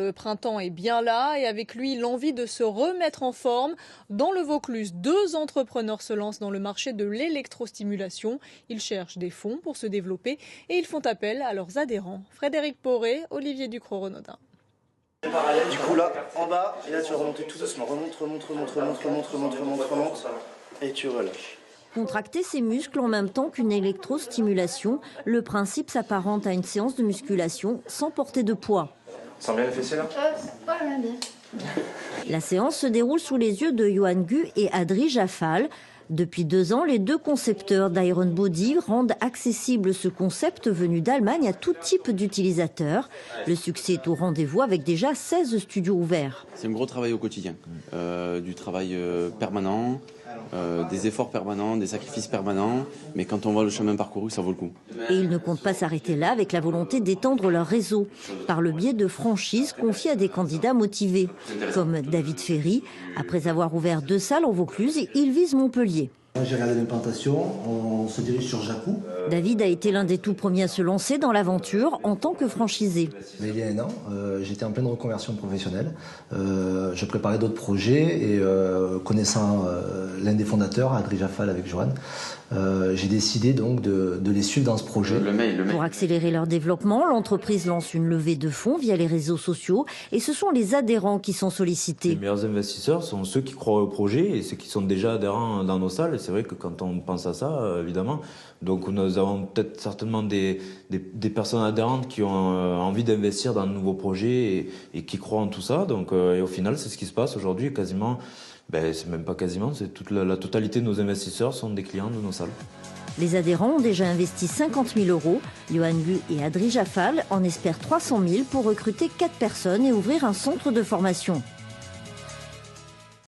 Le printemps est bien là et avec lui l'envie de se remettre en forme. Dans le Vaucluse, 2 entrepreneurs se lancent dans le marché de l'électrostimulation. Ils cherchent des fonds pour se développer et ils font appel à leurs adhérents. Frédéric Poré, Olivier Ducrot-Renaudin. Du coup là, en bas, et là tu vas remonter tout doucement. Remonte, et tu relâches. Contracter ses muscles en même temps qu'une électrostimulation, le principe s'apparente à une séance de musculation sans porter de poids. Sens bien les fessiers là ? Pas bien. La séance se déroule sous les yeux de Johan Gu et Adri Jaffal. Depuis 2 ans, les 2 concepteurs d'Iron Body rendent accessible ce concept venu d'Allemagne à tout type d'utilisateurs. Le succès est au rendez-vous avec déjà 16 studios ouverts. C'est un gros travail au quotidien, du travail permanent, des efforts permanents, des sacrifices permanents, mais quand on voit le chemin parcouru, ça vaut le coup. Et ils ne comptent pas s'arrêter là avec la volonté d'étendre leur réseau par le biais de franchises confiées à des candidats motivés, comme David Ferry. Après avoir ouvert 2 salles en Vaucluse, il vise Montpellier. J'ai regardé l'implantation, on se dirige sur Jacou. David a été l'un des tout premiers à se lancer dans l'aventure en tant que franchisé. Mais il y a 1 an, j'étais en pleine reconversion professionnelle. Je préparais d'autres projets et connaissant l'un des fondateurs, Adri Jaffal avec Johan, j'ai décidé donc de les suivre dans ce projet. Pour accélérer leur développement, l'entreprise lance une levée de fonds via les réseaux sociaux et ce sont les adhérents qui sont sollicités. Les meilleurs investisseurs sont ceux qui croient au projet et ceux qui sont déjà adhérents dans nos salles. C'est vrai que quand on pense à ça, évidemment, donc nous avons peut-être certainement des personnes adhérentes qui ont envie d'investir dans de nouveaux projets et qui croient en tout ça. Donc, et au final, c'est ce qui se passe aujourd'hui quasiment. C'est même pas quasiment, c'est toute la totalité de nos investisseurs sont des clients de nos salles. Les adhérents ont déjà investi 50 000 €. Johan Gu et Adri Jaffal en espèrent 300 000 pour recruter 4 personnes et ouvrir un centre de formation.